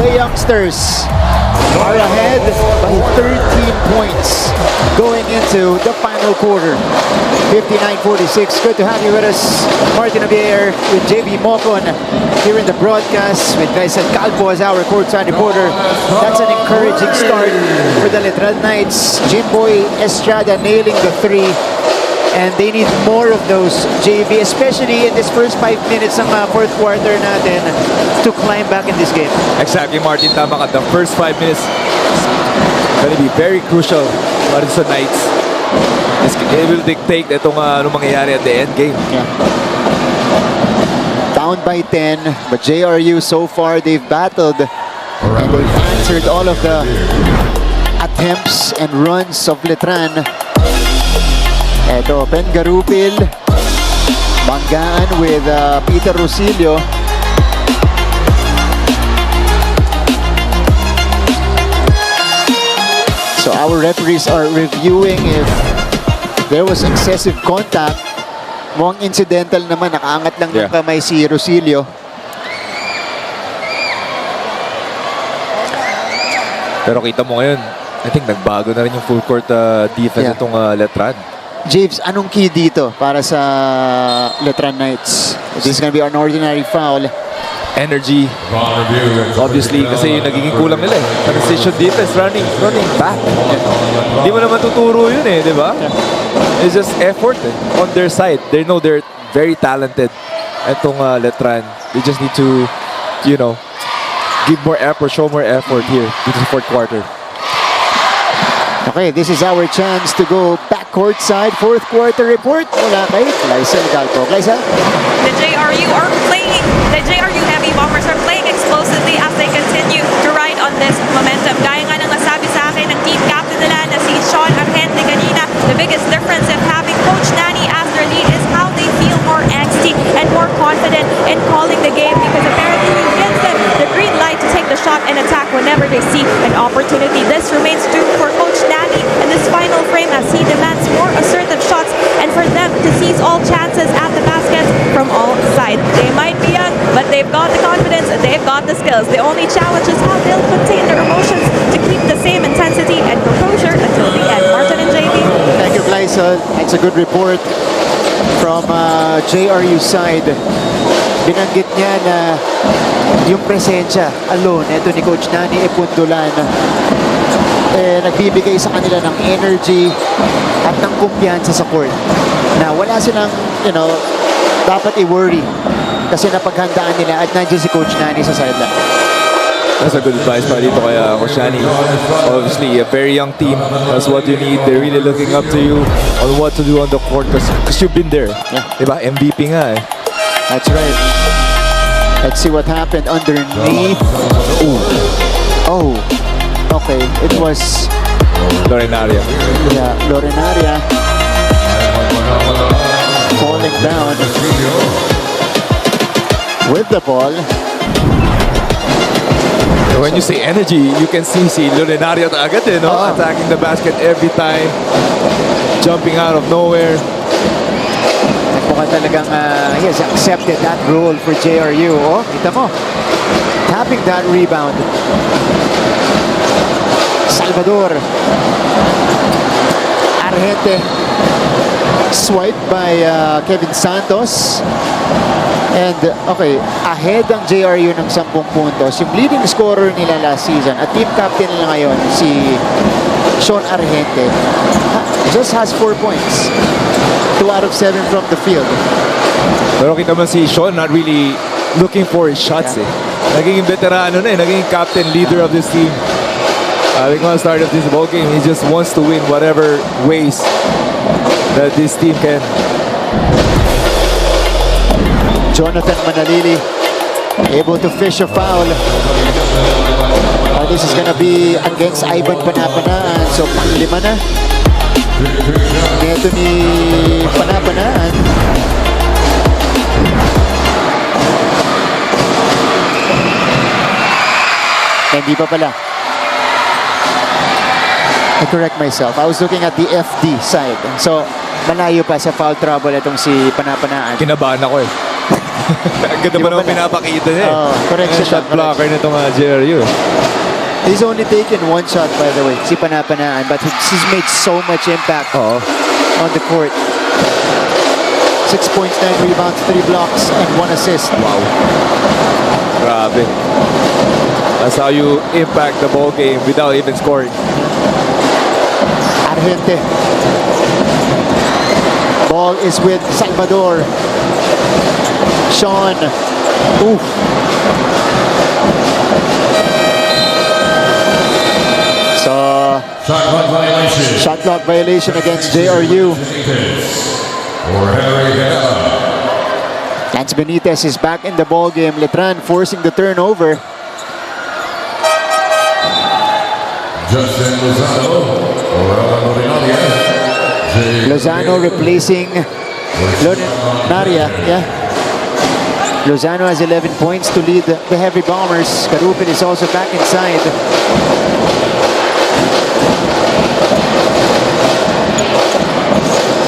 the youngsters are ahead by 13 points going into the final quarter. 59-46. Good to have you with us, Martin Javier, with JB Mocon here in the broadcast, with Ncaa Calpo as our courtside reporter. That's an encouraging start for the Letran Knights. Jimboy Estrada nailing the three. And they need more of those, JB, especially in this first 5 minutes ng fourth quarter natin to climb back in this game. Exactly, Martin. Tama ka. The first 5 minutes is going to be very crucial para sa Knights. It will dictate itong ano mangyayari at the end game. Yeah. Down by 10, but JRU so far, they've battled and they've answered all of the attempts and runs of Letran. Eto, Ben Garupil, banggaan with Peter Rosilio. So our referees are reviewing if there was excessive contact. Mukhang incidental naman, nakaangat lang ng kamay si Rosilio. Pero kita mo ngayon, I think nagbago na rin yung full court defense itong Letran. James, anong key dito para sa Letran Knights? This is gonna be an ordinary foul. Energy. Obviously, kasi yung nagiging kulang nila eh. Transition defense, running back. Hindi mo naman tuturo yun eh, di ba? It's just effort on their side. They know they're very talented. Itong Letran, they just need to, you know, give more effort, show more effort here in the fourth quarter. Okay, this is our chance to go back courtside. Fourth quarter report mula kay Ncaa Calpo. Ncaa? The JRU Heavy Bombers are playing explosively as they continue to ride on this momentum. Gaya nga ng nasabi sa akin ng team captain nila na si Sean Argente kanina, the biggest difference in having Coach Nani as their lead is how they feel more angsty and more confident in calling the game, because apparently he gives them the green light to take the shot and attack whenever they see an opportunity. This remains true for Coach Nani in this final frame as he demands more assertive shots and for them to seize all chances at the baskets from all sides. They might be young, but they've got the confidence and they've got the skills. The only challenge is how they'll contain their emotions to keep the same intensity and composure until the end. Martin and JB. Thank you, Ncaa. That's a good report from JRU side. Binanggit niya na yung presensya alone, ito ni Coach Nani Epundulan, nagbibigay sa kanila ng energy at ng kumpiyansa sa court. Na wala silang, dapat i-worry kasi napaghandaan nila at nandiyan si Coach Nani sa sideline. That's a good advice para dito kay Coach Nani. Obviously, a very young team. That's what you need. They're really looking up to you on what to do on the court because you've been there. Yeah. Diba? MVP nga eh. That's right. Let's see what happened underneath. Ooh. Oh, okay. It was Lorenaria. Yeah, Lorenaria falling down with the ball. When you say energy, you can see Lorenaria agad eh, no? Attacking the basket every time, jumping out of nowhere. Mukhang talagang he has accepted that role for JRU. Oh, kita mo. Tapping that rebound. Salvador. Argente. Swiped by Kevin Santos. And, okay, ahead ang JRU ng 10 puntos. Yung leading scorer nila last season at team captain nila ngayon, si Sean Argente, just has 4 points. 2 out of 7 from the field. Pero kita mo si Sean not really looking for his shots eh. Naging veterano na eh. Naging captain, leader of this team. I think at the start of this ball game, he just wants to win whatever ways that this team can. Jonathan Manalili able to fish a foul. This is gonna be against Ivan Panapanaan. So, pang-5 na. Neto ni Panapanaan. Hindi pa pala. I correct myself. I was looking at the FD side. So, malayo pa sa foul trouble itong si Panapanaan. Kinabahan ako eh. Ang ganda Di pa ba naman pinapakita niya. correction Shot lang, blocker nitong JRU. He's only taken one shot, by the way. Si Panapanaan, but he's made so much impact on the court. 6 points, 9 rebounds, 3 blocks, and 1 assist. Wow. Grabe. That's how you impact the ball game without even scoring. Argente. Ball is with Salvador. Sean. Oof. So, shot clock violation against JRU. Lance Benitez is back in the ball game. Letran forcing the turnover. Lozano replacing Naria. Yeah. Lozano has 11 points to lead the Heavy Bombers. Karupin is also back inside.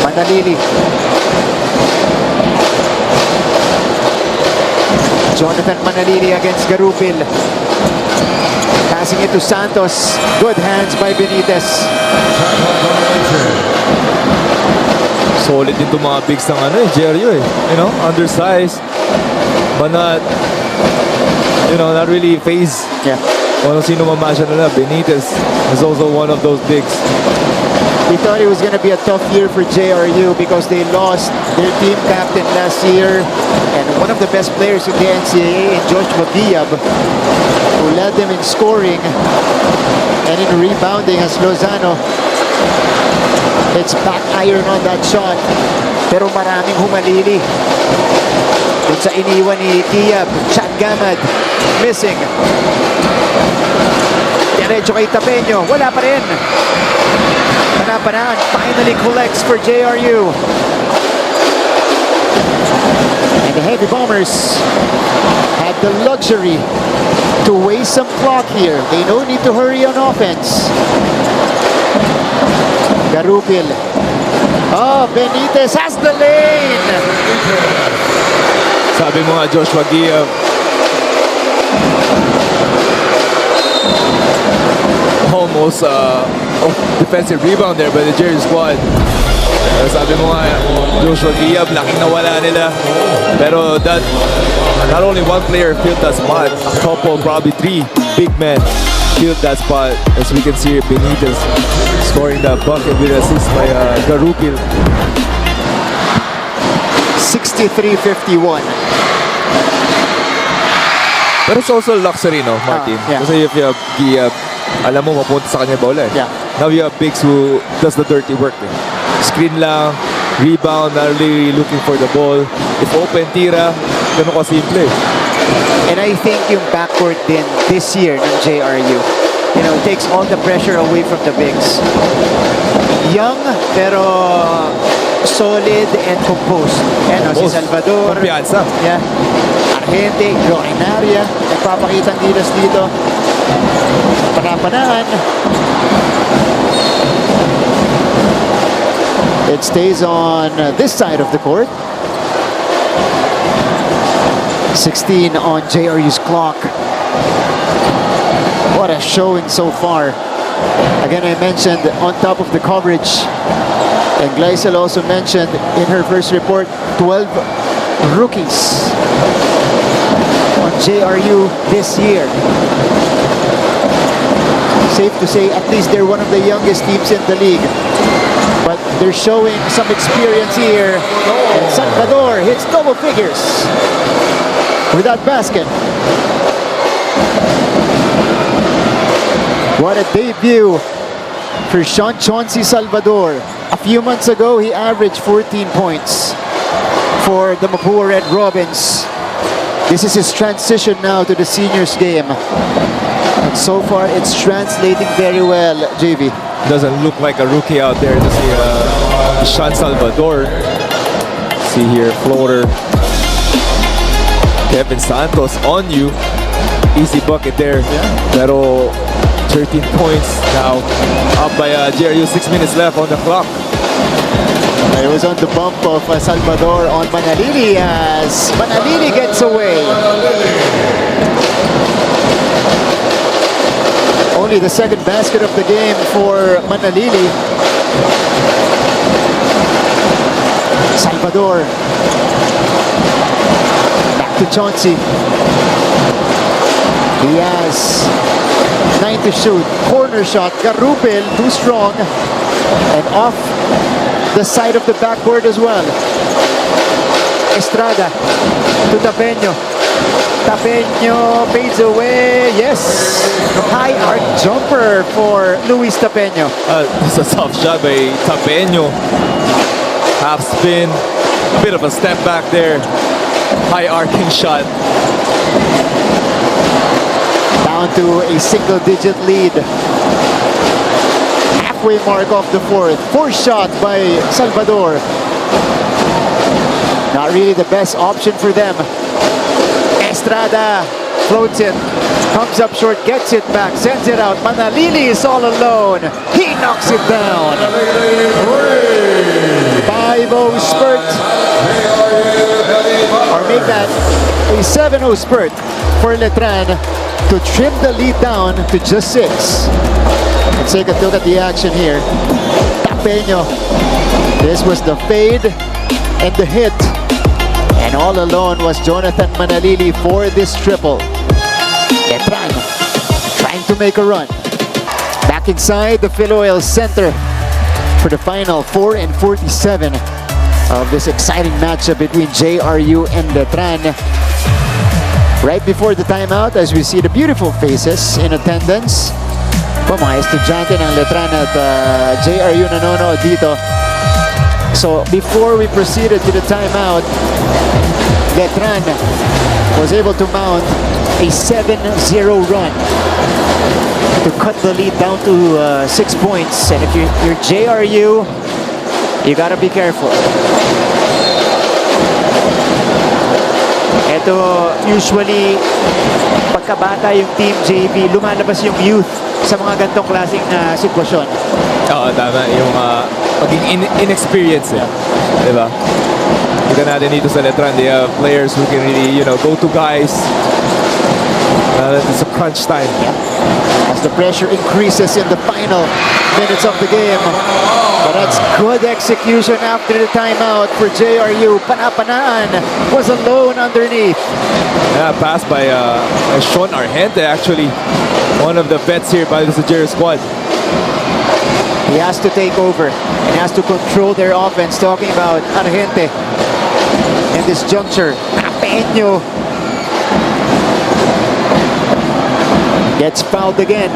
Manalili. Jonathan Manalili against Garupil. Passing it to Santos. Good hands by Benitez. Solid din itong mga bigs ng JRU eh. You know, undersized. But not, you know, not really phased. Yeah. Kung sino mamasya nila, Benitez is also one of those bigs. We thought it was going to be a tough year for JRU because they lost their team captain last year and one of the best players in the Ncaa, in Joshua Giab, who led them in scoring and in rebounding as Lozano. It's back iron on that shot. Pero maraming humalili. Dun sa iniwan ni Giab, Chad Gamad, missing. Diretso kay Tapeño, wala pa rin. Panapanaan finally collects for JRU. And the Heavy Bombers had the luxury to waste some clock here. They don't need to hurry on offense. Garupil. Oh, Benitez has the lane. Sabi mo nga, Joshua Giab, almost defensive rebound there by the Jerry squad. Sabi mo nga, Joshua Giab, laking nawala nila. Pero that, not only one player filled that spot, a couple, probably 3 big men filled that spot. As we can see, Benitez scoring that bucket with assist by Garupil. 63-51. But it's also luxury, no, Martin? Yeah. Kasi if you have Giab, alam mo, mapunta sa kanya bola. Yeah. Now you have bigs who does the dirty work. Screen lang, rebound, not really looking for the ball. If open, tira, ganun ka simple. And I think yung backcourt din this year ng JRU, you know, takes all the pressure away from the bigs. Young, pero solid and composed. Yan, si Salvador. Kumpiyansa. Yeah. Argente, Glorinaria. Nagpapakitang gilas dito. Panapanaan. It stays on this side of the court. 16 on JRU's clock. What a showing so far. Again, I mentioned on top of the coverage, and Gleisel also mentioned in her first report, 12 rookies on JRU this year. Safe to say, at least they're one of the youngest teams in the league. But they're showing some experience here. And Salvador hits double figures with that basket. What a debut for Sean Chauncey Salvador. A few months ago, he averaged 14 points for the Mapua Red Robins. This is his transition now to the seniors game. And so far, it's translating very well, JV. Doesn't look like a rookie out there to see Sean Salvador. See here, floater. Kevin Santos on you. Easy bucket there. Pero 13 points now. Up by JRU, 6 minutes left on the clock. It was on the bump of Salvador on Manalili as Manalili gets away. Only the second basket of the game for Manalili. Salvador. Back to Chauncey. Diaz. 9 to shoot. Corner shot. Garupel too strong. And off the side of the backboard as well. Estrada to Tapeño. Tapeño fades away. Yes. High arc jumper for Luis Tapeño. It's a tough shot by Tapeño. Half spin. Bit of a step back there. High arcing shot. Down to a single-digit lead. Halfway mark of the fourth. Fourth shot by Salvador. Not really the best option for them. Estrada floats it. Comes up short, gets it back, sends it out. Manalili is all alone. He knocks it down. 5-0 spurt. Or make that a 7-0 spurt for Letran to trim the lead down to just 6. Let's take a look at the action here. Tapeño. This was the fade and the hit. And all alone was Jonathan Manalili for this triple. Letran trying to make a run. Back inside the Philoil Center for the final 4 and 47 of this exciting matchup between JRU and Letran. Right before the timeout, as we see the beautiful faces in attendance po mga estudyante ng Letran at JRU nanonood dito. So before we proceeded to the timeout, Letran was able to mount a 7-0 run to cut the lead down to 6 points. And if you're JRU, you gotta be careful. Ito, usually, pagkabata yung Team JV, lumalabas yung youth sa mga gantong klaseng sitwasyon. Oo, tama. Yung maging inexperienced eh. Diba? Kita natin dito sa Letran, they have players who can really, go to guys. It's a crunch time. Yeah. As the pressure increases in the final minutes of the game. But that's good execution after the timeout for JRU. Panapanaan was alone underneath. Yeah, passed by Sean Argente, actually. One of the vets here by the JRU squad. He has to take over and has to control their offense. Talking about Argente in this juncture. Tapeño gets fouled again.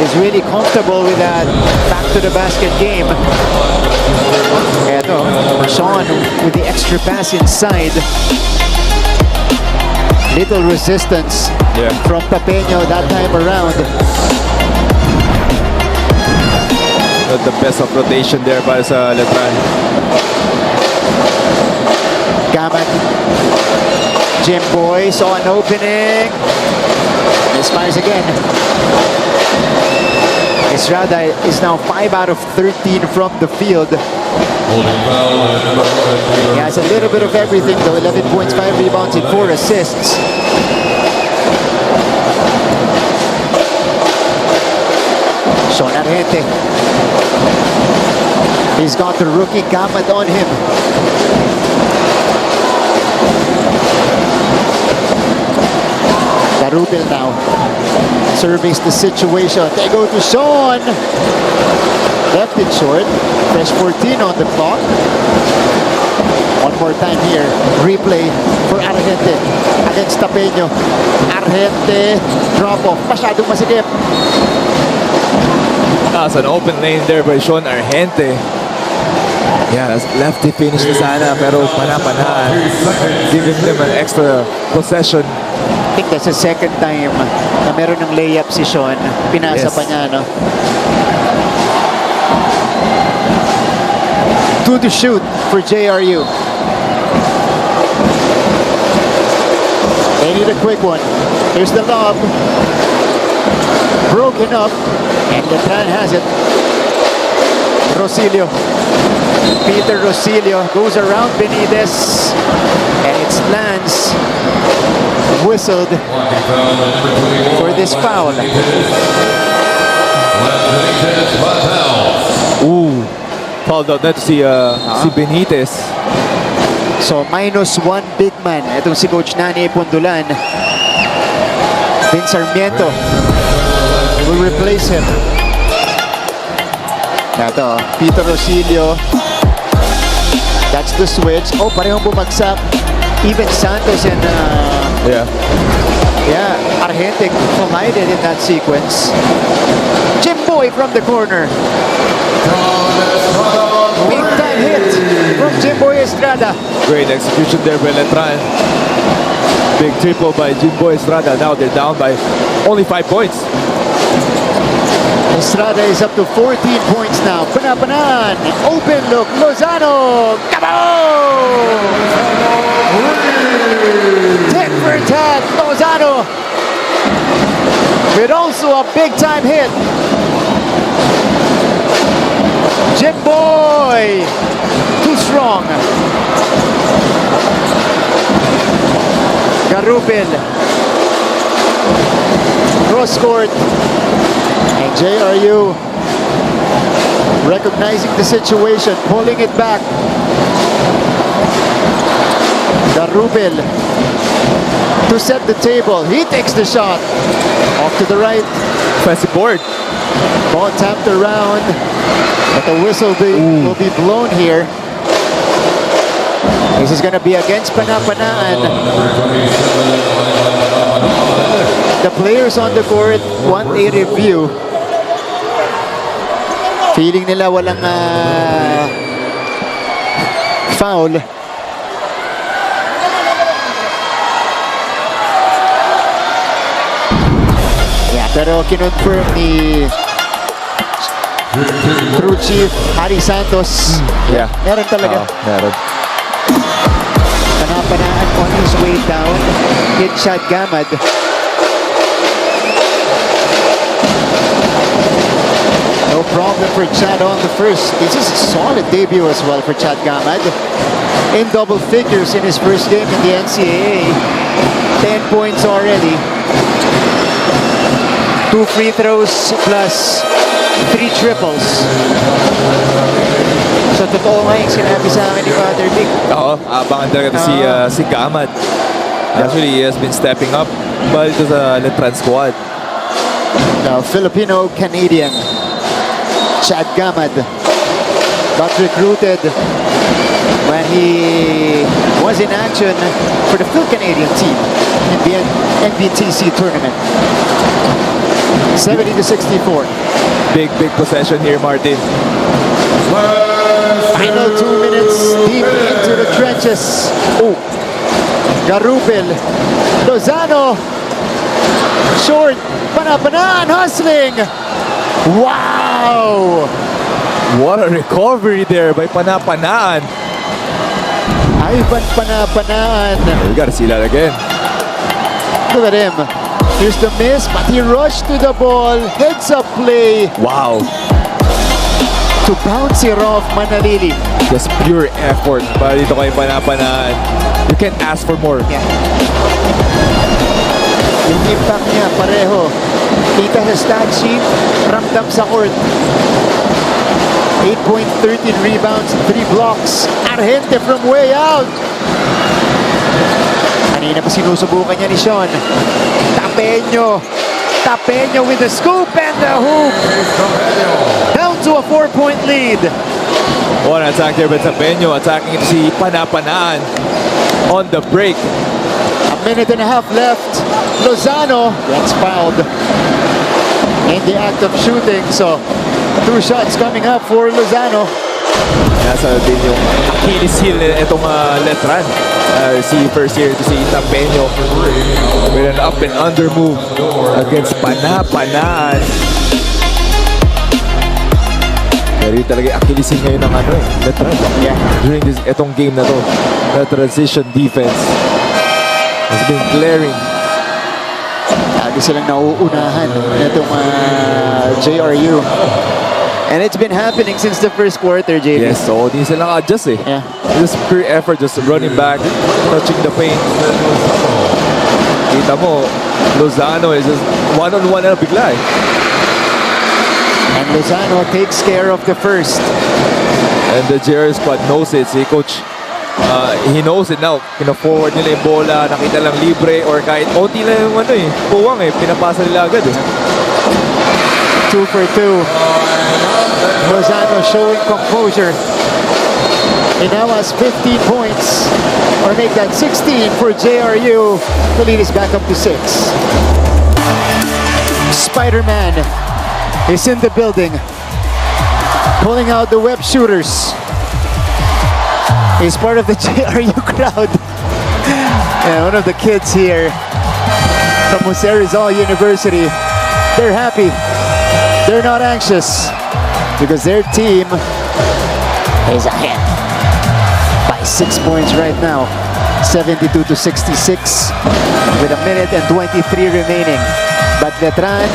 Is really comfortable with that back to the basket game. Eto, Sean with the extra pass inside. Little resistance from Tapeño that time around. Not the best of rotation there para sa Letran. Gaman. Jim Boy saw an opening. Misfires again. Estrada is now 5 out of 13 from the field. He has a little bit of everything though. 11 points, 5 rebounds, and 4 assists. Sean Argente. He's got the rookie Gamat on him. Garupel now surveys the situation. They go to Sean. Left it short. Fresh 14 on the clock. One more time here. Replay for Argente against Tapeño. Argente. Drop off. Masyadong masikip. That's an open lane there by Sean Argente. Yeah, lefty finish na sana pero panapanaan. Giving them an extra possession. I think that's the second time na meron ng layup si Sean. Pinasa pa niya, no? 2 to shoot for JRU. They need a quick one. Here's the lob. Broken up. And Letran has it. Rosilio. Peter Rosilio goes around Benitez. And it's Lance whistled for this foul. Ooh. Fouled out na to si Benitez. So -1 big man. Itong si Coach Nani Pundulan. Vince Sarmiento will replace him. Ito, Peter Rosilio. That's the switch. Oh, parehong bumagsak. Even Santos and Argente collided in that sequence. Jimboy from the corner. Big time hit from Jimboy Estrada. Great execution there by Letran. Big triple by Jimboy Estrada. Now they're down by only 5 points. Estrada is up to 14 points now. Panapanan. Open look. Lozano. Kaboom! Tit for tat. Lozano. With also a big time hit. Jimboy. Too strong. Garupil. Cross court. And JRU recognizing the situation, pulling it back. Garupil to set the table. He takes the shot. Off to the right. Offensive board. Ball tapped around. But the whistle will be blown here. This is going to be against Panapanaan. The players on the court want a review. Feeling nila walang foul. Yeah, pero kinonfirm ni Crew Chief Harry Santos. Yeah. Meron talaga. Meron. Panapanaan on his way down. Hit shot Gamad. No problem for Chad on the first. This is a solid debut as well for Chad Gamad. In double figures in his first game in the NCAA. 10 points already. 2 free throws plus 3 triples. So totoo nga yung sinabi sa akin ni Father Dick. Oo, abangan talaga si Gamad. Actually, he has been stepping up. But ito sa Letran squad. Now, Filipino-Canadian Chad Gamad got recruited when he was in action for the Phil-Canadian team in the NBTC tournament. 70-64. Big possession here, Martin. Final 2 minutes deep into the trenches. Oh, Garupil, Lozano, short, Panapanan hustling. Wow! What a recovery there by Panapanaan. Ivan Panapanaan. We gotta see that again. Look at him. Here's the miss, but he rushed to the ball. Heads up play Wow. to bounce it off Manalili. Just pure effort para dito kay Panapanaan. You can't ask for more. Yeah. Yung impact niya, pareho. Kita sa stat sheet, ramdam sa court. 8 point, 13 rebounds, 3 blocks. Argente from way out. Kanina pa sinusubukan niya ni Sean. Tapeño with the scoop and the hoop. Down to a 4-point lead. One attack there by Tapeño. Attacking ito si Panapanaan on the break. A minute and a half left. Lozano gets fouled in the act of shooting. So, 2 shots coming up for Lozano. Nasa din yung Achilles heel itong Letran. Si first year to si Tapeño with an up and under move against Panapanaan. Pero yun talaga Achilles heel ngayon ng Letran. Yeah. During itong game na to, the transition defense has been glaring. Lagi silang nauunahan itong JRU. And it's been happening since the first quarter, JB. Yes, so di sila naka-adjust eh. Yeah. Just pure effort, just running back, touching the paint. Kita mo, Lozano is just one-on-one na bigla eh. And Lozano takes care of the first. And the JR squad knows it. Si Coach, he knows it now. Pina-forward nila yung bola, nakita lang libre, or kahit OT lang yung ano eh, puwang eh, pinapasa nila agad eh. 2 for 2. Lozano showing composure. He now has 15 points, or make that 16 for JRU. The lead is back up to 6. Spider-Man is in the building, pulling out the web shooters. He's part of the JRU crowd. And one of the kids here from Jose Rizal University, they're happy. They're not anxious because their team is ahead by 6 points right now, 72 to 66, with a minute and 23 remaining. But Letran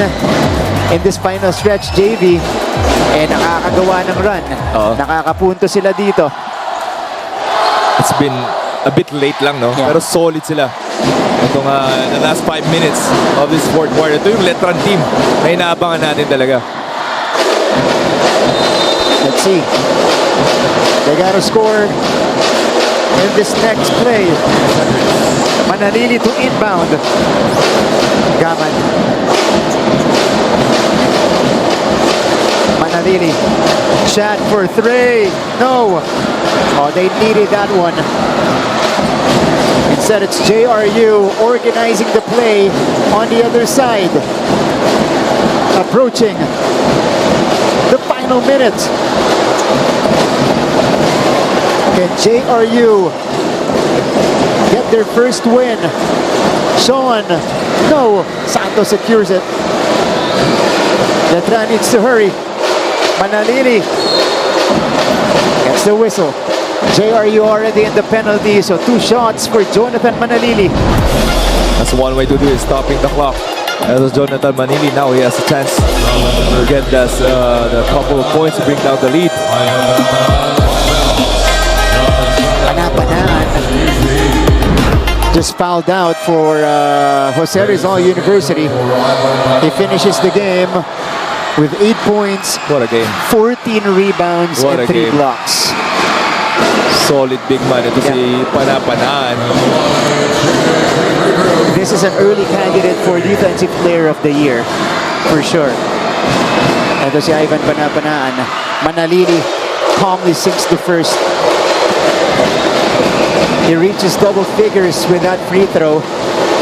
in this final stretch, JV, nakakagawa ng run. Nakakapunto sila dito. It's been a bit late lang, no? Yeah. Pero solid sila. Itong the last 5 minutes of this fourth quarter. Ito yung Letran team na inaabangan natin talaga. Let's see. They gotta score in this next play. Manalili to inbound. Gaman. Manalili. Shot for 3. No. Oh, they needed that one. Instead, it's JRU organizing the play on the other side. Approaching the final minute. Can JRU get their first win? Sean, no. Santos secures it. Letran needs to hurry. Manalili gets the whistle. JRU already in the penalty, so 2 shots for Jonathan Manalili. That's one way to do it, stopping the clock. As was Jonathan Manili, now he has a chance to get the couple of points to bring down the lead. Panapanan just fouled out for Jose Rizal University. He finishes the game with 8 points, What a game. 14 rebounds, What and a 3 game. blocks. Solid big man. Ito si Panapanan. This is an early candidate for Defensive Player of the Year, for sure. Ito si Ivan Panapanaan. Manalili calmly sinks the first. He reaches double figures with that free throw.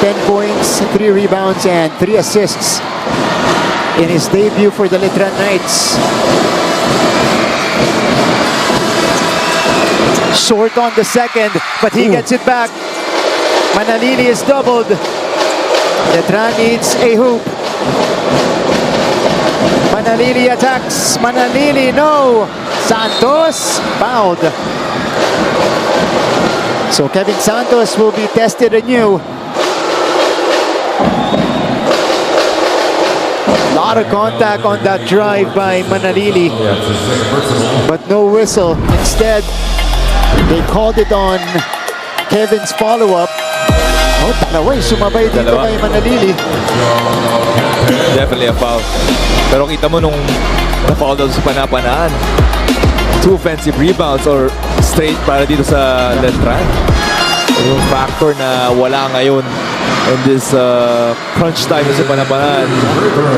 10 points, 3 rebounds, and 3 assists in his debut for the Letran Knights. Short on the second, but he gets it back. Manalili is doubled. Letran needs a hoop. Manalili attacks. Manalili, no. Santos fouled. So Kevin Santos will be tested anew. A lot of contact on that drive by Manalili, but no whistle. Instead, they called it on Kevin's follow-up. Oh, dalawa sumabay dito Dalawa. kay Manalili. Definitely a foul. Pero kita mo nung na-foul daw sa Panapanaan. 2 offensive rebounds or straight para dito sa Letran. Yung factor na wala ngayon in this crunch time sa Panapanaan.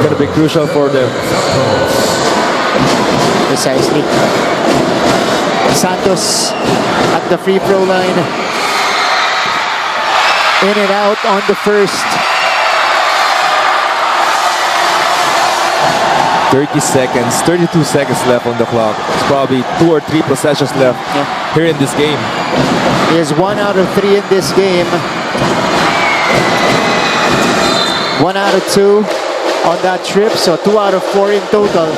Gonna be crucial for them. Precisely. Santos at the free throw line. In and out on the first. 30 seconds, 32 seconds left on the clock. It's probably 2 or 3 possessions left here in this game. He is 1 out of 3 in this game. 1 out of 2 on that trip, so 2 out of 4 in total.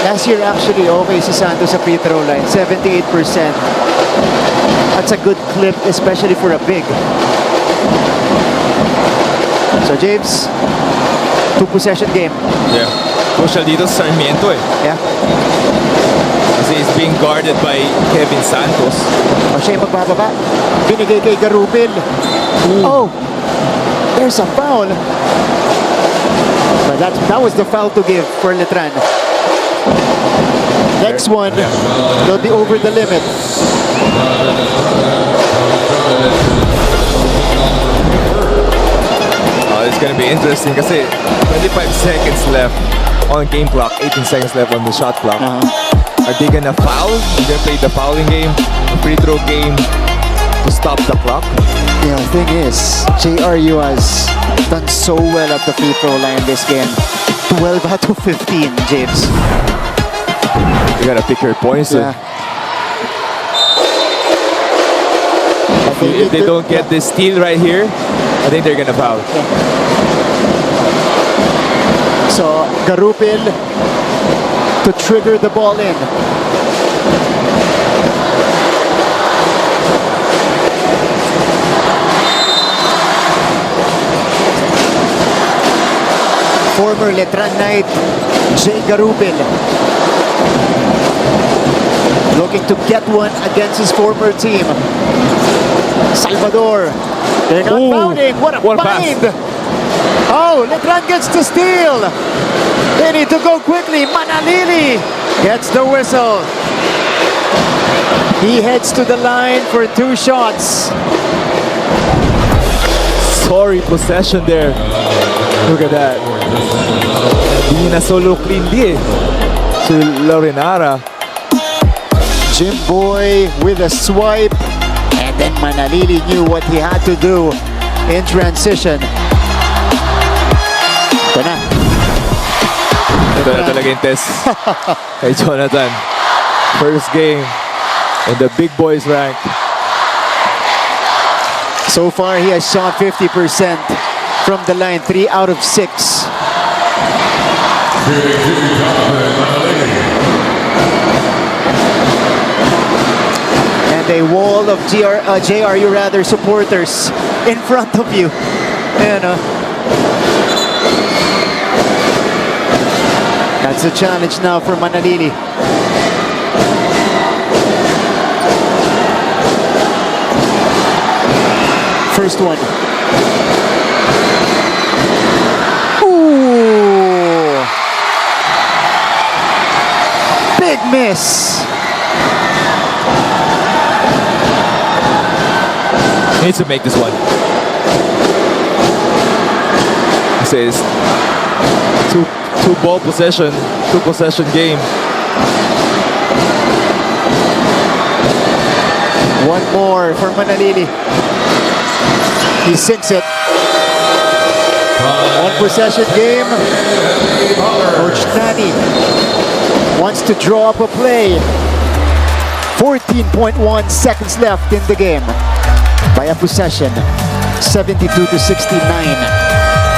Last year actually okay si Santos sa free throw line, 78%. That's a good clip, especially for a big. So James, 2-possession game. Yeah. Crucial dito sa Sarmiento eh. Yeah. Kasi he's being guarded by Kevin Santos. O siya yung magbababa. Binigay kay Garupil. Oh, there's a foul. But that was the foul to give for Letran. Next one, they'll be over the limit. It's gonna be interesting kasi 25 seconds left on game clock, 18 seconds left on the shot clock. Are they gonna foul? They're gonna play the fouling game, the free throw game to stop the clock? Yeah, the thing is, JRU has done so well at the free throw line this game. 12 out of 15, James. You gotta pick your points. Yeah. If they don't get this steal right here, I think they're gonna foul. So, Garupil to trigger the ball in. Former Letran Knight, Jay Garupil, looking to get one against his former team. Salvador, they're not fouling. What a find! Oh, Letran gets the steal. They need to go quickly. Manalili gets the whistle. He heads to the line for 2 shots. Sorry possession there. Look at that. Hindi na solo clean di eh. Si Lorenara. Jim Boy with a swipe. And then Manalili knew what he had to do in transition. Ito na. Ito na talaga yung test kay Jonathan. First game in the big boys rank. So far, he has shot 50% from the line, 3 out of 6. And a wall of JRU rather supporters in front of you. And that's a challenge now for Manalili. First one. Ooh. Big miss. Needs to make this one. He says two ball possession, 2-possession game. One more for Manalili. He sinks it. 1-possession game. Coach Nani wants to draw up a play. 14.1 seconds left in the game. By a possession, 72 to 69.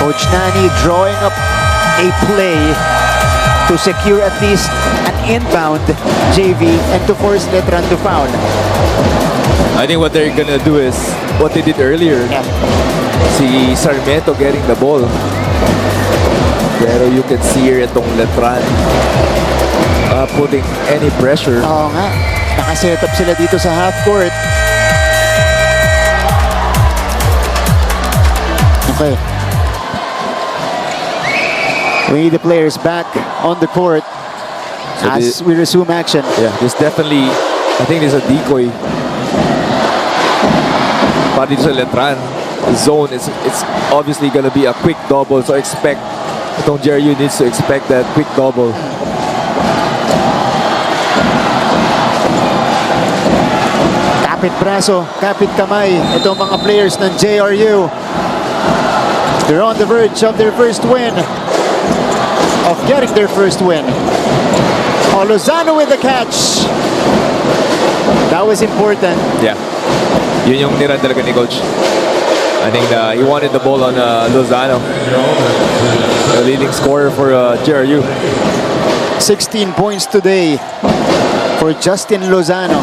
Coach Nani drawing up a play to secure at least an inbound JV and to force Letran to foul. I think what they're gonna do is what they did earlier. Si Sarmiento getting the ball. Pero you can see here itong Letran putting any pressure. Oo nga. Nakaset up sila dito sa half court. Okay. We need the players back on the court So as we resume action. Yeah, there's definitely, I think there's a decoy. Para dito sa Letran, the zone, it's obviously gonna be a quick double. So expect, itong JRU needs to expect that quick double. Kapit braso, kapit kamay. Itong mga players ng JRU. They're on the verge of their first win. Of getting their first win. Oh, Lozano with the catch. That was important. Yeah. Yun yung niran talaga ni Coach. I think he wanted the ball on Lozano. The leading scorer for JRU. 16 points today for Justin Lozano.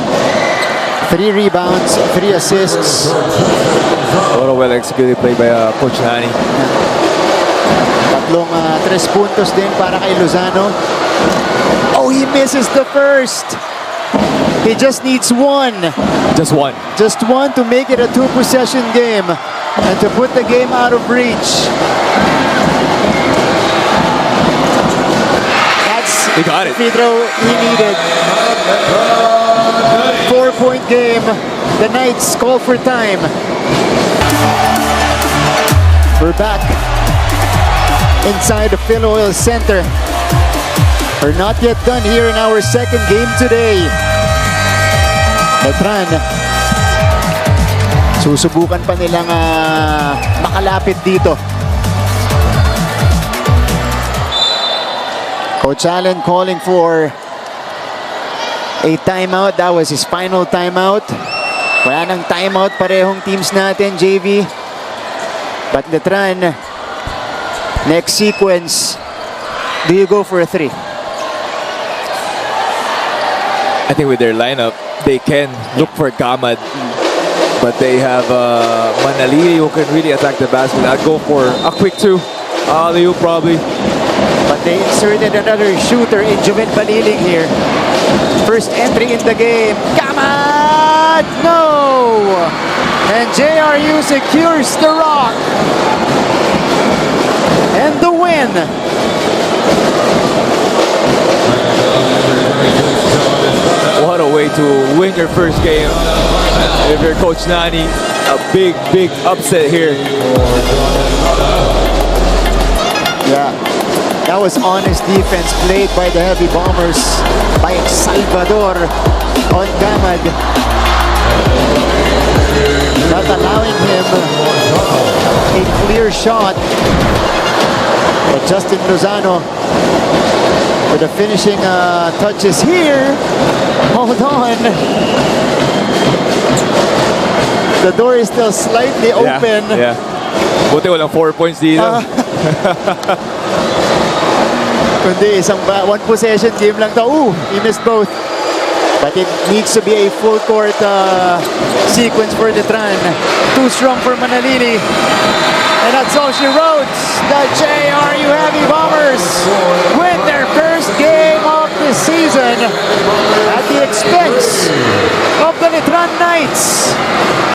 3 rebounds, 3 assists. What a well-executed play by Coach Nani. Tatlong 3 puntos din para kay Lozano. Oh, he misses the first. He just needs 1. Just one. Just 1 to make it a 2-possession game and to put the game out of reach. That's He got it. the free throw he needed. 4-point game. The Knights call for time. We're back inside the Phil Oil Center. We're not yet done here in our second game today. Letran, susubukan pa nilang makalapit dito. Coach Allen calling for a timeout. That was his final timeout. Wala nang timeout parehong teams natin, JV. But Letran, next sequence, do you go for a 3? I think with their lineup, they can look for Gamad. But they have Manali who can really attack the basket. I'd go for a quick 2. Alley-oop probably. But they inserted another shooter in Juven Baliling here. First entry in the game. Gamad! No! And JRU secures the rock. And the win. What a way to win your first game. If you're Coach Nani, a big, big upset here. Yeah. That was honest defense played by the Heavy Bombers by Salvador on Gamad. Not allowing him a clear shot. But Justin Lozano with the finishing touches here. Hold on. The door is still slightly open. Yeah. Buti walang 4 points dito. Kundi isang 1-possession game lang to. Ooh, he missed both. But it needs to be a full court sequence for Letran. Too strong for Manalili. And that's all she wrote. The JRU Heavy Bombers